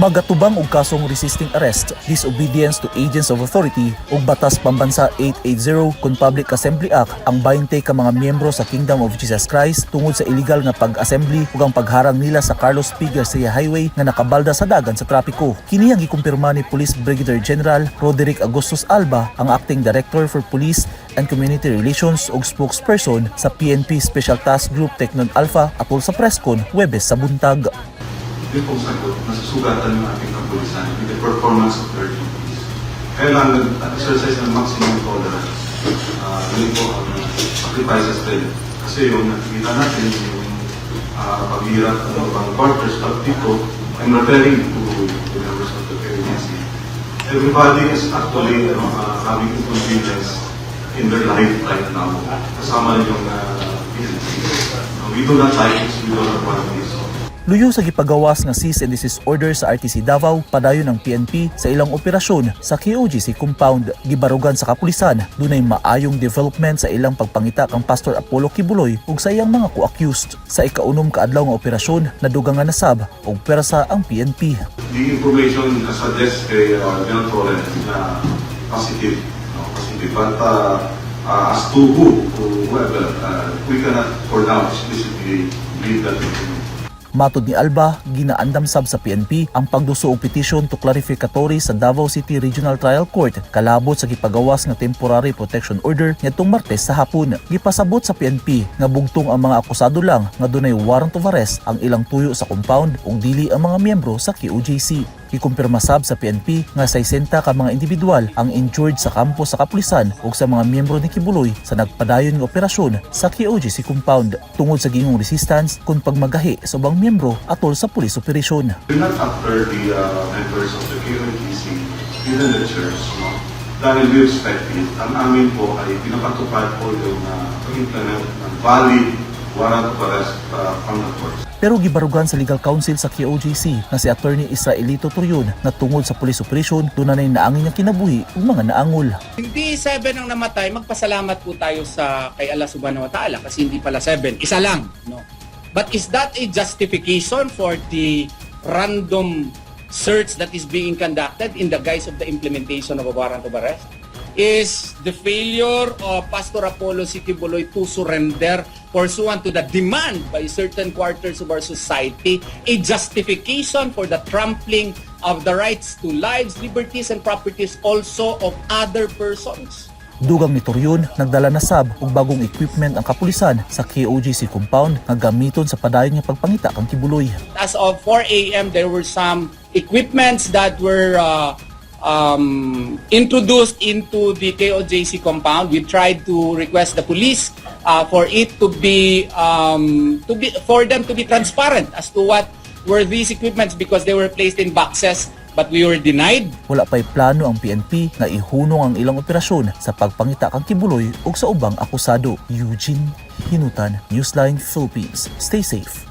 Magatubang og kasong resisting arrest, disobedience to agents of authority ug Batas Pambansa 880 kun Public Assembly Act ang 20 ka mga miyembro sa Kingdom of Jesus Christ tungod sa illegal nga pag-assembly ug ang pagharang nila sa Carlos P. Garcia Highway nga nakabalda sa dagan sa trapiko. Kini ang gikumpirma ni Police Brigadier General Roderick Agustus Alba, ang Acting Director for Police and Community Relations ug spokesperson sa PNP Special Task Group Tecnon Alpha atol sa presscon Huwebes sa buntag. Yung pong sagot, nasusugatan yung ating kapulisan in the performance of their duties. Kailangan exercise ng maximum tolerance. Yun po ang sacrifices din. Kasi yung nakikita natin, yung paghirap ng mga quarters of dito, I'm referring to the members of the agency. Everybody is actually having inconvenience in their life right now. Kasama yung agency. We do not like this, we do not want this. Luyo sa gipagawas nga cease and desist order sa RTC Davao, padayon ng PNP sa ilang operasyon sa KOGC compound. Gibarugan sa kapulisan, dunay maayong development sa ilang pagpangita kang Pastor Apollo Kibuloy ug sa iyang mga co-accused. Sa ikaunom kaadlaw nga operasyon, nadugang nga nasab og persa ang PNP. The information suggests kay General Torres na positive. But as to whoever, we cannot for now explicitly give that information. Matod ni Alba, ginaandam sab sa PNP ang pagduso og petition to clarificatory sa Davao City Regional Trial Court kalabot sa gipagawas nga temporary protection order nitong Martes sa hapon. Gipasabot sa PNP nga bugtong ang mga akusado lang nga dunay warrant of arrest ang ilang tuyo sa compound ug dili ang mga miyembro sa KOJC. Ikumpirma sab sa PNP nga 60 ka mga individual ang injured sa kampo sa kapulisan ug sa mga miyembro ni Kibuloy sa nagpadayon nga operasyon sa KOJC compound tungod sa gingong resistance kung pagmagahi sa ubang miyembro atol sa police operation. We're not after the members of the KOJC, even the church, no? Dahil we respect it. Ang amin po ay pinapatupad po yung pag-implement ng valid warrant of arrest from the court. Pero gibarugan sa legal counsel sa KOJC na si Attorney Israelito Turyon na tungod sa police operation dunay naangin nga kinabuhi ug mga naangol. Hindi 7 ang namatay, magpasalamat po tayo sa kay Allah Subhanahu wa Ta'ala kasi hindi pala 7, isa lang, no. But is that a justification for the random search that is being conducted in the guise of the implementation of a warrant of arrest? Is the failure of Pastor Apollo C. Kibuloy to surrender pursuant to the demand by certain quarters of our society a justification for the trampling of the rights to lives, liberties, and properties also of other persons? Dugang ni Turyon, nagdala na sab og bagong equipment ang kapulisan sa KOJC compound nga gamiton sa padayon nga pagpangita kang Kibuloy. As of 4 a.m., there were some equipments that were introduced into the KOJC compound. We tried to request the police for it for them to be transparent as to what were these equipments because they were placed in boxes, but we were denied. Wala pa'y plano ang PNP nga ihunong ang ilang operasyon sa pagpangita kang Kibuloy ug sa ubang akusado. Eugene Hinutan, Newsline Philippines. Stay safe.